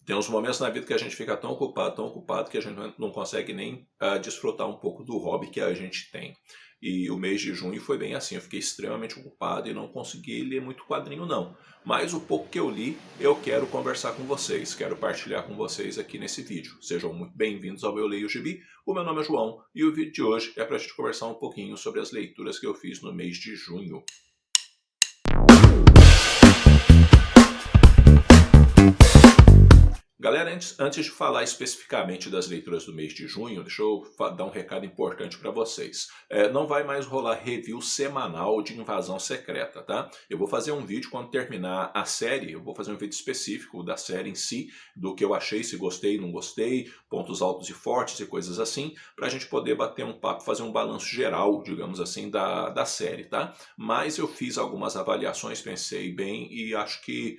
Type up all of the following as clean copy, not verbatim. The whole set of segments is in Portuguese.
Tem uns momentos na vida que a gente fica tão ocupado, que a gente não consegue nem desfrutar um pouco do hobby que a gente tem. E o mês de junho foi bem assim, eu fiquei extremamente ocupado e não consegui ler muito quadrinho não. Mas o pouco que eu li, eu quero conversar com vocês, quero partilhar com vocês aqui nesse vídeo. Sejam muito bem-vindos ao Eu Leio Gibi, o meu nome é João e o vídeo de hoje é para a gente conversar um pouquinho sobre as leituras que eu fiz no mês de junho. Galera, antes de falar especificamente das leituras do mês de junho, deixa eu dar um recado importante para vocês. Não vai mais rolar review semanal de Invasão Secreta, tá? Eu vou fazer um vídeo quando terminar a série, eu vou fazer um vídeo específico da série em si, do que eu achei, se gostei, não gostei, pontos altos e fortes e coisas assim, para a gente poder bater um papo, fazer um balanço geral, digamos assim, da série, tá? Mas eu fiz algumas avaliações, pensei bem e acho que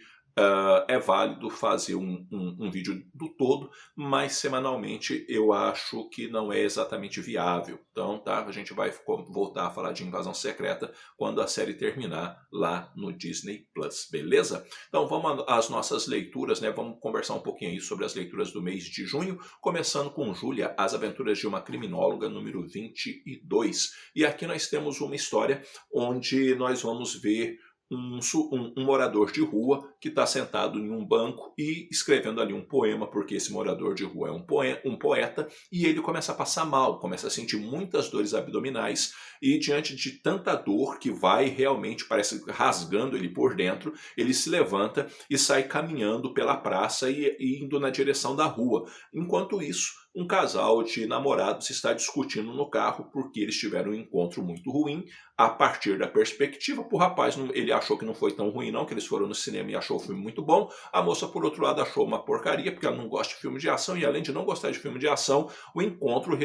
é válido fazer um vídeo do todo, mas semanalmente eu acho que não é exatamente viável. Então, tá, a gente vai voltar a falar de Invasão Secreta quando a série terminar lá no Disney Plus, beleza? Então vamos às nossas leituras, né? Vamos conversar um pouquinho aí sobre as leituras do mês de junho, começando com Júlia, As Aventuras de uma Criminóloga, número 22. E aqui nós temos uma história onde nós vamos ver um morador de rua que está sentado em um banco e escrevendo ali um poema, porque esse morador de rua é um poeta, e ele começa a passar mal, começa a sentir muitas dores abdominais, e diante de tanta dor que vai realmente, parece rasgando ele por dentro, ele se levanta e sai caminhando pela praça e indo na direção da rua. Enquanto isso, um casal de namorados está discutindo no carro porque eles tiveram um encontro muito ruim. A partir da perspectiva, o rapaz, ele achou que não foi tão ruim não, que eles foram no cinema e achou o filme muito bom. A moça, por outro lado, achou uma porcaria, porque ela não gosta de filme de ação, e além de não gostar de filme de ação, o encontro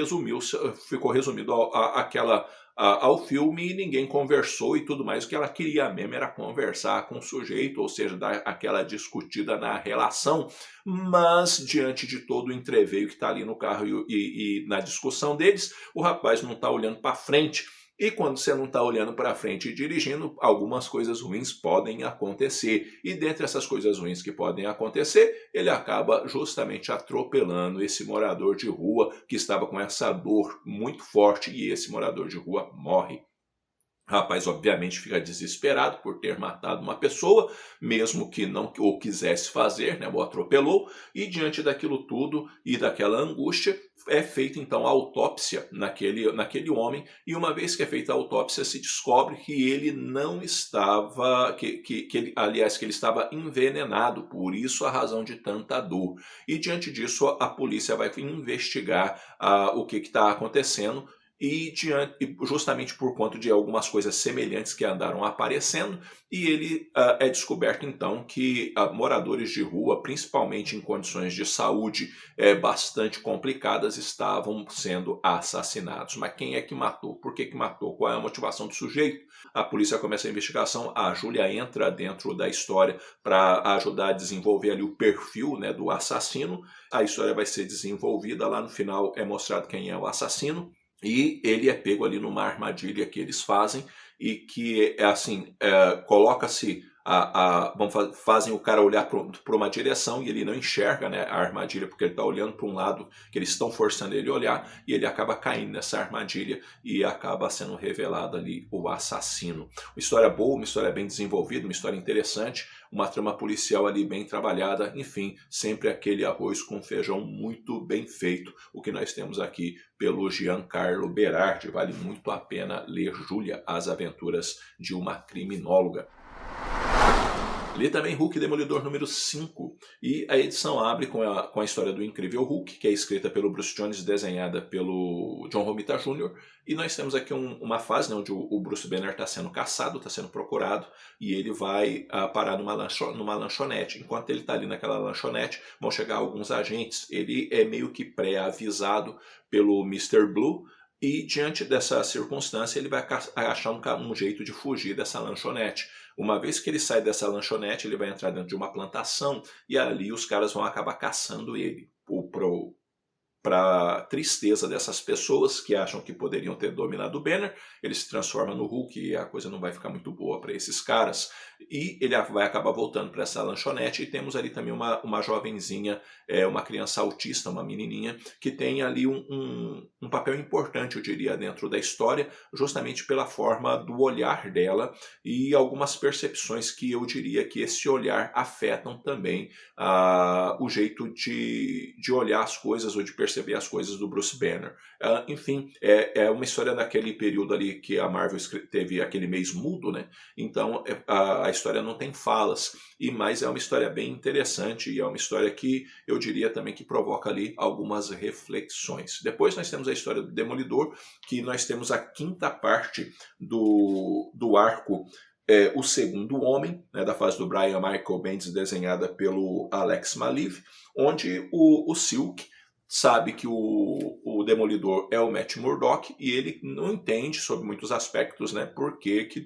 ficou resumido ao filme, e ninguém conversou e tudo mais. O que ela queria mesmo era conversar com o sujeito, ou seja, dar aquela discutida na relação, mas diante de todo o entreveio que está ali no carro e na discussão deles, o rapaz não está olhando para frente. E quando você não está olhando para frente e dirigindo, algumas coisas ruins podem acontecer. E dentre essas coisas ruins que podem acontecer, ele acaba justamente atropelando esse morador de rua que estava com essa dor muito forte, e esse morador de rua morre. O rapaz, obviamente, fica desesperado por ter matado uma pessoa, mesmo que não o quisesse fazer, né, o atropelou, e diante daquilo tudo e daquela angústia, é feita então a autópsia naquele homem, e uma vez que é feita a autópsia, se descobre que ele não estava, aliás, que ele estava envenenado, por isso a razão de tanta dor. E diante disso, a polícia vai investigar o que está acontecendo, e justamente por conta de algumas coisas semelhantes que andaram aparecendo, e ele é descoberto então que moradores de rua, principalmente em condições de saúde bastante complicadas, estavam sendo assassinados. Mas quem é que matou? Por que matou? Qual é a motivação do sujeito? A polícia começa a investigação, a Júlia entra dentro da história para ajudar a desenvolver ali o perfil, né, do assassino. A história vai ser desenvolvida, lá no final é mostrado quem é o assassino, e ele é pego ali numa armadilha que eles fazem, e que é assim, coloca-se fazem o cara olhar para uma direção e ele não enxerga, né, a armadilha, porque ele está olhando para um lado que eles estão forçando ele a olhar, e ele acaba caindo nessa armadilha e acaba sendo revelado ali o assassino. Uma história boa, uma história bem desenvolvida, uma história interessante, uma trama policial ali bem trabalhada, enfim, sempre aquele arroz com feijão muito bem feito, o que nós temos aqui pelo Giancarlo Berardi. Vale muito a pena ler Júlia, As Aventuras de uma Criminóloga. Li também Hulk Demolidor número 5, e a edição abre com a história do incrível Hulk, que é escrita pelo Bruce Jones e desenhada pelo John Romita Jr., e nós temos aqui uma fase, né, onde o Bruce Banner está sendo caçado, está sendo procurado, e ele vai parar numa lanchonete. Enquanto ele está ali naquela lanchonete, vão chegar alguns agentes. Ele é meio que pré-avisado pelo Mr. Blue, e diante dessa circunstância ele vai achar um jeito de fugir dessa lanchonete. Uma vez que ele sai dessa lanchonete, ele vai entrar dentro de uma plantação, e ali os caras vão acabar caçando ele. para tristeza dessas pessoas que acham que poderiam ter dominado o Banner, ele se transforma no Hulk e a coisa não vai ficar muito boa para esses caras. E ele vai acabar voltando para essa lanchonete e temos ali também uma jovenzinha, uma criança autista, uma menininha, que tem ali um papel importante, eu diria, dentro da história, justamente pela forma do olhar dela e algumas percepções que eu diria que esse olhar afetam também o jeito de olhar as coisas ou de perceber as coisas do Bruce Banner. Enfim, é uma história daquele período ali que a Marvel teve aquele mês mudo, né? Então a história não tem falas, mas é uma história bem interessante e é uma história que eu diria também que provoca ali algumas reflexões. Depois nós temos a história do Demolidor, que nós temos a quinta parte do arco O Segundo Homem, né, da fase do Brian Michael Bendis, desenhada pelo Alex Maleev, onde o Silk sabe que o Demolidor é o Matt Murdock e ele não entende sobre muitos aspectos, né, por que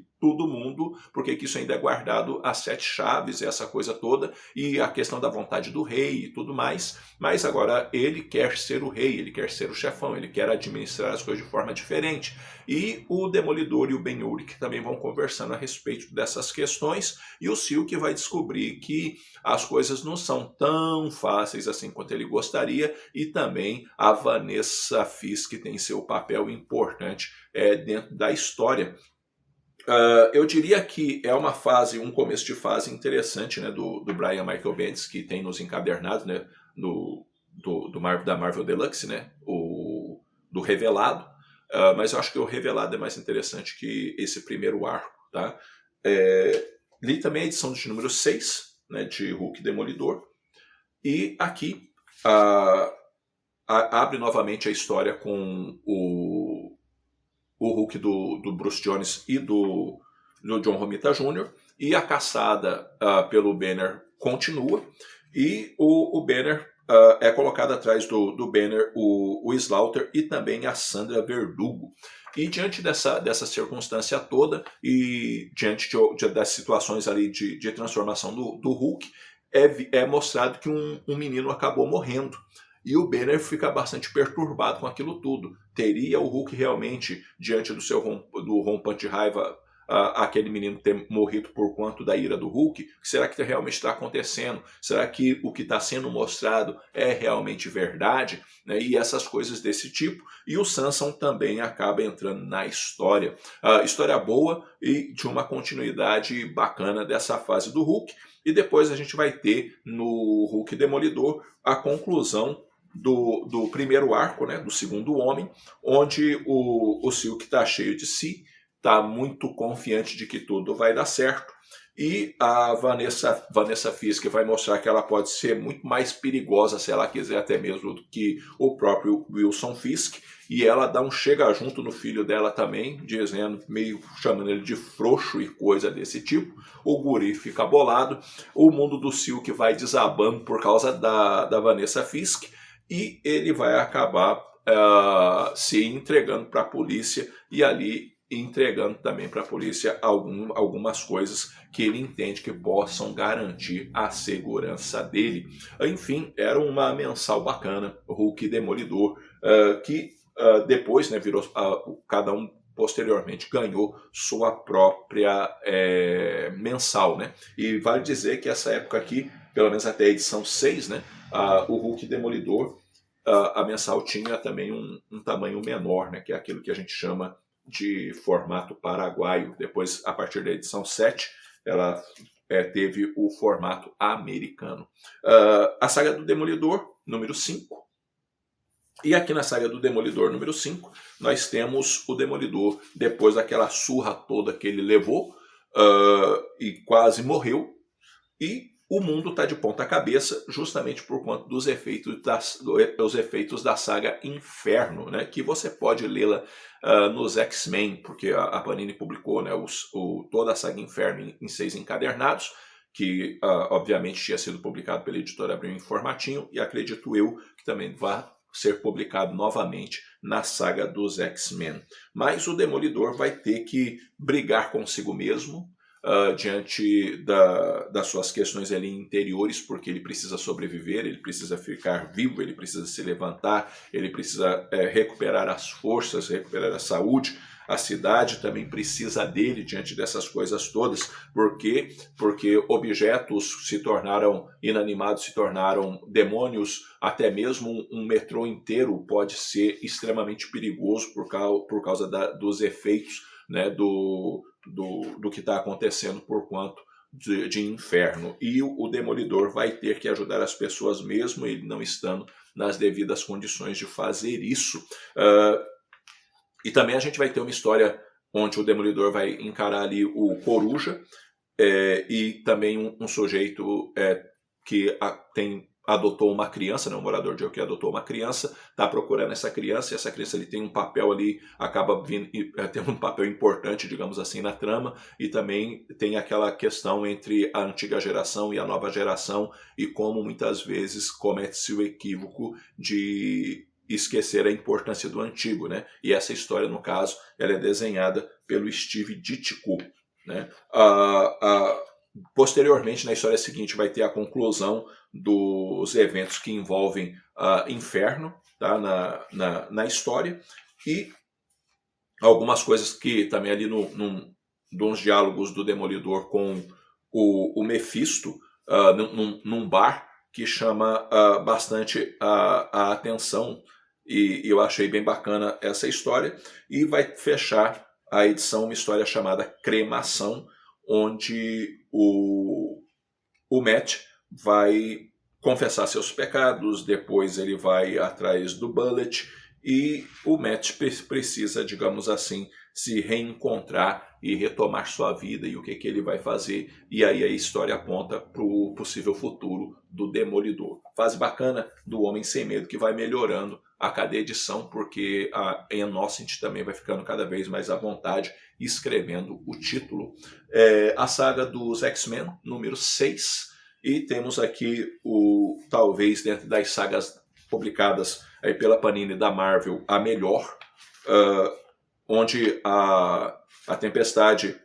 isso ainda é guardado às 7 chaves e essa coisa toda, e a questão da vontade do rei e tudo mais, mas agora ele quer ser o rei, ele quer ser o chefão, ele quer administrar as coisas de forma diferente. E o Demolidor e o Ben-Urich também vão conversando a respeito dessas questões, e o Silk vai descobrir que as coisas não são tão fáceis assim quanto ele gostaria, e também a Vanessa Fisk tem seu papel importante dentro da história. Eu diria que é um começo de fase interessante, né, do Brian Michael Bendis, que tem nos encadernados, né, da Marvel Deluxe, né, do Revelado, mas eu acho que o Revelado é mais interessante que esse primeiro arco. Tá? Li também a edição de número 6, né, de Hulk Demolidor, e aqui abre novamente a história com o Hulk do Bruce Jones e do John Romita Jr., e a caçada pelo Banner continua, e o Banner é colocado atrás do Banner o Slaughter e também a Sandra Verdugo. E diante dessa circunstância toda, e diante das situações ali de transformação do Hulk, é mostrado que um menino acabou morrendo. E o Banner fica bastante perturbado com aquilo tudo. Teria o Hulk realmente, diante do rompante de raiva, aquele menino ter morrido por conta da ira do Hulk? O que será que realmente está acontecendo? Será que o que está sendo mostrado é realmente verdade? Né? E essas coisas desse tipo. E o Samson também acaba entrando na história. História boa e de uma continuidade bacana dessa fase do Hulk. E depois a gente vai ter no Hulk Demolidor a conclusão do primeiro arco, né, do Segundo Homem, onde o Silk está cheio de si, está muito confiante de que tudo vai dar certo, e a Vanessa Fisk vai mostrar que ela pode ser muito mais perigosa, se ela quiser até mesmo, do que o próprio Wilson Fisk, e ela dá um chega junto no filho dela também, meio chamando ele de frouxo e coisa desse tipo. O guri fica bolado, o mundo do Silk vai desabando por causa da Vanessa Fisk, e ele vai acabar se entregando para a polícia, e ali entregando também para a polícia algumas coisas que ele entende que possam garantir a segurança dele. Enfim, era uma mensal bacana, Hulk Demolidor, que depois, né, virou, cada um posteriormente ganhou sua própria mensal, né? E vale dizer que essa época aqui, pelo menos até a edição 6, né, o Hulk Demolidor, a mensal tinha também um tamanho menor, né, que é aquilo que a gente chama de formato paraguaio. Depois, a partir da edição 7, ela teve o formato americano. A saga do Demolidor, número 5. E aqui na saga do Demolidor número 5, nós temos o Demolidor, depois daquela surra toda que ele levou, e quase morreu, e o mundo está de ponta cabeça justamente por conta dos efeitos da saga Inferno, né, que você pode lê-la nos X-Men, porque a Panini publicou, né, toda a saga Inferno em 6 encadernados, que obviamente tinha sido publicado pela editora Abril em formatinho, e acredito eu que também vai ser publicado novamente na saga dos X-Men. Mas o Demolidor vai ter que brigar consigo mesmo, diante das suas questões ali interiores, porque ele precisa sobreviver, ele precisa ficar vivo, ele precisa se levantar, ele precisa recuperar as forças, recuperar a saúde. A cidade também precisa dele diante dessas coisas todas. Por quê? Porque objetos se tornaram inanimados, se tornaram demônios. Até mesmo um metrô inteiro pode ser extremamente perigoso por causa dos efeitos, né, do que está acontecendo por quanto de inferno. E o Demolidor vai ter que ajudar as pessoas, mesmo ele não estando nas devidas condições de fazer isso. E também a gente vai ter uma história onde o Demolidor vai encarar ali o Coruja, e também um sujeito que adotou uma criança, né, um morador de rua que adotou uma criança, está procurando essa criança, e essa criança ele tem um papel ali, acaba tendo um papel importante, digamos assim, na trama, e também tem aquela questão entre a antiga geração e a nova geração, e como muitas vezes comete-se o equívoco de esquecer a importância do antigo, né? E essa história, no caso, ela é desenhada pelo Steve Ditko, né? Posteriormente, na história seguinte, vai ter a conclusão dos eventos que envolvem Inferno, tá? na história, e algumas coisas que também ali nos diálogos do Demolidor com o Mephisto, num bar, que chama bastante a atenção, e eu achei bem bacana essa história. E vai fechar a edição uma história chamada Cremação, onde o Matt vai confessar seus pecados, depois ele vai atrás do Bullet, e o Matt precisa, digamos assim, se reencontrar e retomar sua vida, e o que ele vai fazer. E aí a história aponta para o possível futuro do Demolidor. Fase bacana do Homem Sem Medo, que vai melhorando a cada edição, porque a Innocent também vai ficando cada vez mais à vontade escrevendo o título. A saga dos X-Men, número 6, e temos aqui talvez dentro das sagas publicadas aí pela Panini da Marvel, a melhor, onde a Tempestade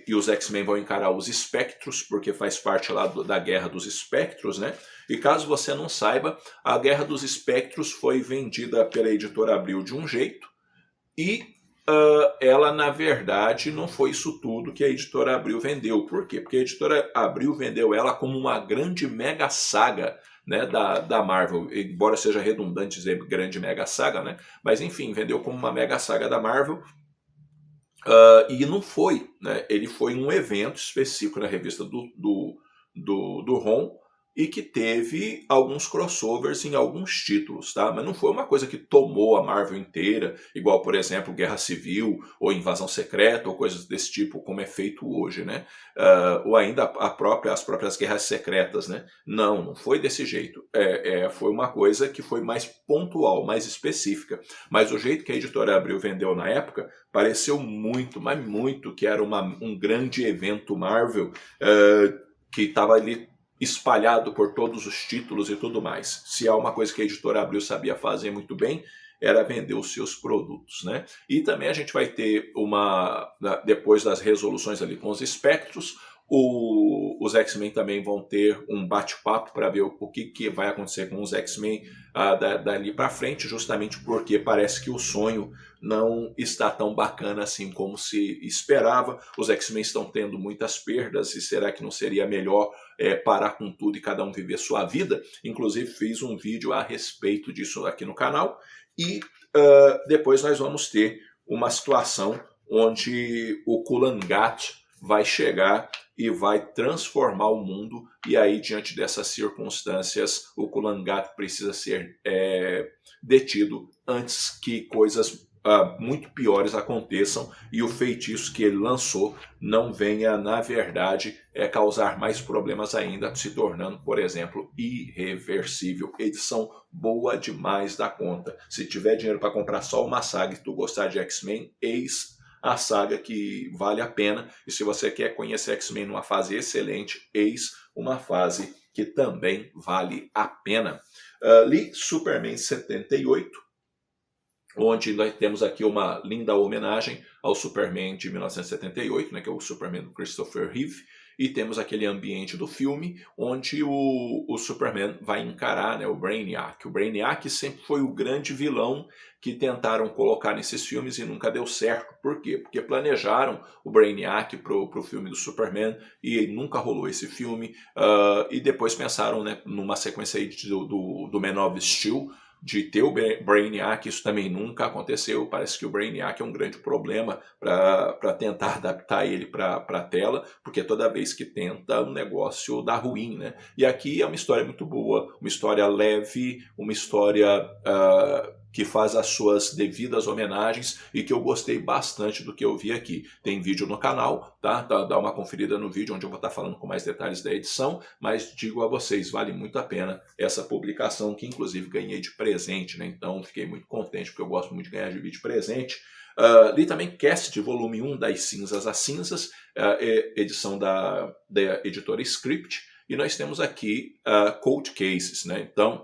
e os X-Men vão encarar os Espectros, porque faz parte lá da Guerra dos Espectros, né? E caso você não saiba, a Guerra dos Espectros foi vendida pela Editora Abril de um jeito, e ela, na verdade, não foi isso tudo que a Editora Abril vendeu. Por quê? Porque a Editora Abril vendeu ela como uma grande mega saga, né, da Marvel, embora seja redundante dizer grande mega saga, né? Mas enfim, vendeu como uma mega saga da Marvel. E não foi, né? Ele foi um evento específico na revista do Ron, e que teve alguns crossovers em alguns títulos, tá? Mas não foi uma coisa que tomou a Marvel inteira, igual, por exemplo, Guerra Civil, ou Invasão Secreta, ou coisas desse tipo, como é feito hoje, né? Ou ainda as próprias Guerras Secretas, né? Não foi desse jeito. Foi uma coisa que foi mais pontual, mais específica. Mas o jeito que a Editora Abril vendeu na época pareceu muito, mas muito, que era um grande evento Marvel, que estava ali espalhado por todos os títulos e tudo mais. Se há uma coisa que a Editora Abril sabia fazer muito bem, era vender os seus produtos, né? E também a gente vai ter depois das resoluções ali com os Espectros, os X-Men também vão ter um bate-papo para ver o que vai acontecer com os X-Men dali para frente, justamente porque parece que o sonho não está tão bacana assim como se esperava. Os X-Men estão tendo muitas perdas, e será que não seria melhor parar com tudo e cada um viver sua vida? Inclusive fiz um vídeo a respeito disso aqui no canal. E depois nós vamos ter uma situação onde o Kulangat vai chegar e vai transformar o mundo, e aí, diante dessas circunstâncias, o Kulangat precisa ser detido antes que coisas muito piores aconteçam, e o feitiço que ele lançou não venha, na verdade, causar mais problemas ainda, se tornando, por exemplo, irreversível. Edição boa demais da conta. Se tiver dinheiro para comprar só uma saga e tu gostar de X-Men, eis a saga que vale a pena. E se você quer conhecer X-Men numa fase excelente, eis uma fase que também vale a pena. Li Superman 78, onde nós temos aqui uma linda homenagem ao Superman de 1978, né, que é o Superman do Christopher Reeve, e temos aquele ambiente do filme onde o Superman vai encarar, né, o Brainiac. O Brainiac sempre foi o grande vilão que tentaram colocar nesses filmes e nunca deu certo. Por quê? Porque planejaram o Brainiac pro filme do Superman e nunca rolou esse filme. E depois pensaram, né, numa sequência aí do Man of Steel, de ter o Brainiac, isso também nunca aconteceu. Parece que o Brainiac é um grande problema para tentar adaptar ele para a tela, porque toda vez que tenta, o negócio dá ruim, né? E aqui é uma história muito boa, uma história leve, uma história que faz as suas devidas homenagens e que eu gostei bastante do que eu vi aqui. Tem vídeo no canal, tá? Dá uma conferida no vídeo onde eu vou estar falando com mais detalhes da edição, mas digo a vocês, vale muito a pena essa publicação, que inclusive ganhei de presente, né? Então fiquei muito contente, porque eu gosto muito de ganhar de vídeo presente. Li também Cast, volume 1, Das Cinzas às Cinzas, edição da editora Script. E nós temos aqui Cold Cases, né? Então,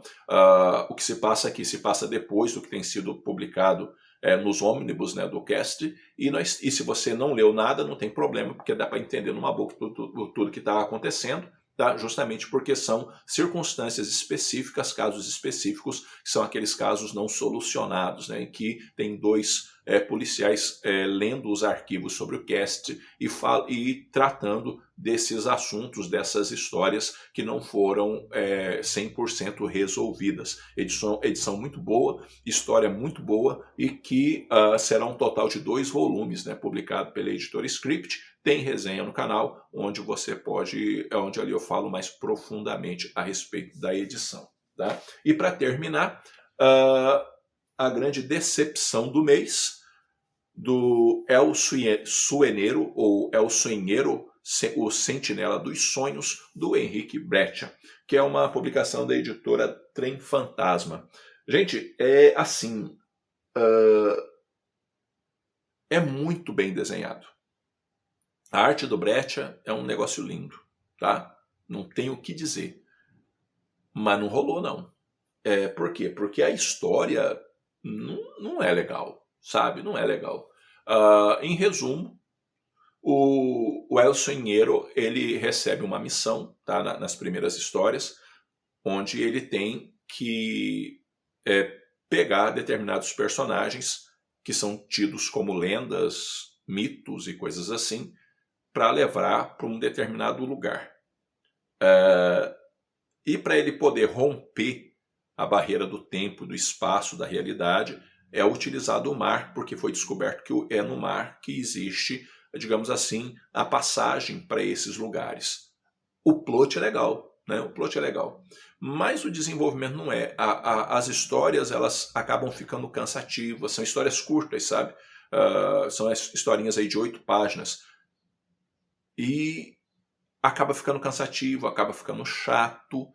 o que se passa aqui se passa depois do que tem sido publicado nos ônibus, né, do Cast. E se você não leu nada, não tem problema, porque dá para entender numa boca tudo que está acontecendo. Tá? Justamente porque são circunstâncias específicas, casos específicos, que são aqueles casos não solucionados, né, em que tem dois policiais lendo os arquivos sobre o Cast e tratando desses assuntos, dessas histórias que não foram 100% resolvidas. Edição muito boa, história muito boa, e que será um total de 2 volumes, né, publicado pela editora Script. Tem resenha no canal, onde você pode, onde ali eu falo mais profundamente a respeito da edição. Tá? E para terminar, a grande decepção do mês, do El Sueñero, ou El Sonheiro, o Sentinela dos Sonhos, do Henrique Breccia, que é uma publicação da editora Trem Fantasma. Gente, é assim, é muito bem desenhado. A arte do Breccia é um negócio lindo, tá? Não tenho o que dizer. Mas não rolou, não. Por quê? Porque a história não é legal, sabe? Não é legal. Em resumo, o El Sonheiro, ele recebe uma missão, tá? Nas primeiras histórias, onde ele tem que pegar determinados personagens que são tidos como lendas, mitos e coisas assim, para levar para um determinado lugar. E para ele poder romper a barreira do tempo, do espaço, da realidade, é utilizado o mar, porque foi descoberto que é no mar que existe, digamos assim, a passagem para esses lugares. O plot é legal, né? O plot é legal. Mas o desenvolvimento não é. As histórias, elas acabam ficando cansativas, são histórias curtas, sabe? São as historinhas aí de 8 páginas. E acaba ficando cansativo, acaba ficando chato.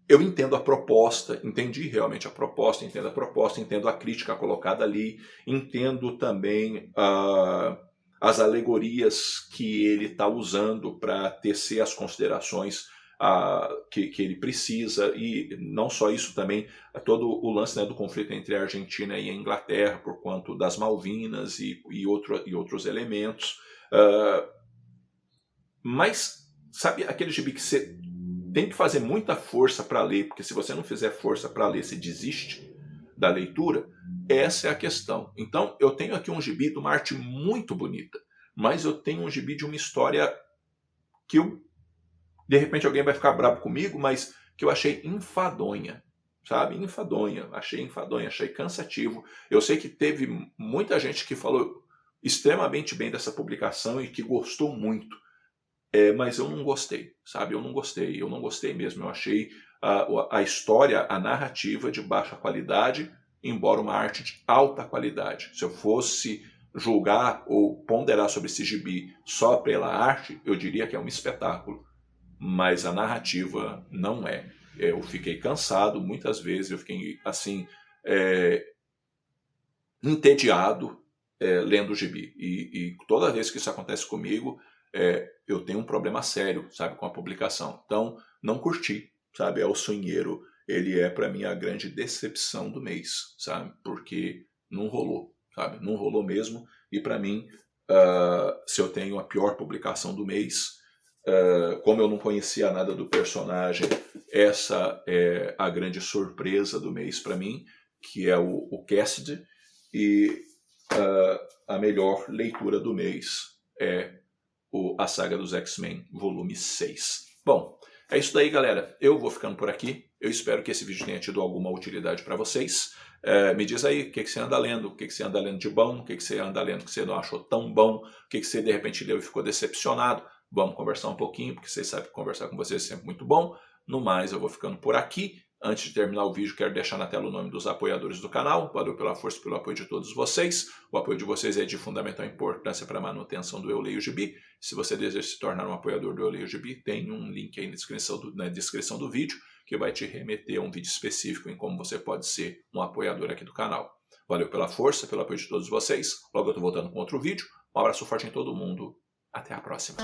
Eu entendo a proposta, entendi realmente a proposta, entendo a crítica colocada ali, entendo também as alegorias que ele está usando para tecer as considerações que ele precisa, e não só isso também, todo o lance, né, do conflito entre a Argentina e a Inglaterra, por quanto das Malvinas e outros elementos. Mas, sabe aquele gibi que você tem que fazer muita força para ler, porque se você não fizer força para ler, você desiste da leitura? Essa é a questão. Então, eu tenho aqui um gibi de uma arte muito bonita, mas eu tenho um gibi de uma história que de repente alguém vai ficar bravo comigo, mas que eu achei enfadonha, sabe? Achei enfadonha, achei cansativo. Eu sei que teve muita gente que falou extremamente bem dessa publicação e que gostou muito. Mas eu não gostei, sabe? Eu não gostei mesmo. Eu achei a história, a narrativa de baixa qualidade, embora uma arte de alta qualidade. Se eu fosse julgar ou ponderar sobre esse gibi só pela arte, eu diria que é um espetáculo. Mas a narrativa não é. Eu fiquei cansado muitas vezes, eu fiquei assim, entediado lendo o gibi. E toda vez que isso acontece comigo, eu tenho um problema sério, sabe, com a publicação. Então, não curti, sabe, El Sonheiro. ele é para mim a grande decepção do mês, sabe? Porque não rolou, sabe? Não rolou mesmo. E para mim, se eu tenho a pior publicação do mês, como eu não conhecia nada do personagem, essa é a grande surpresa do mês para mim, que é o Cassidy, e a melhor leitura do mês é a Saga dos X-Men, volume 6. Bom, é isso daí, galera. Eu vou ficando por aqui. Eu espero que esse vídeo tenha tido alguma utilidade para vocês. Me diz aí o que você anda lendo, o que você anda lendo de bom, o que você anda lendo que você não achou tão bom, o que você de repente leu e ficou decepcionado. Vamos conversar um pouquinho, porque vocês sabem que conversar com vocês é sempre muito bom. No mais, eu vou ficando por aqui. Antes de terminar o vídeo, quero deixar na tela o nome dos apoiadores do canal. Valeu pela força e pelo apoio de todos vocês. O apoio de vocês é de fundamental importância para a manutenção do Eu Leio Gibi. Se você deseja se tornar um apoiador do Eu Leio Gibi, tem um link aí na descrição do vídeo, que vai te remeter a um vídeo específico em como você pode ser um apoiador aqui do canal. Valeu pela força, pelo apoio de todos vocês. Logo eu estou voltando com outro vídeo. Um abraço forte em todo mundo. Até a próxima.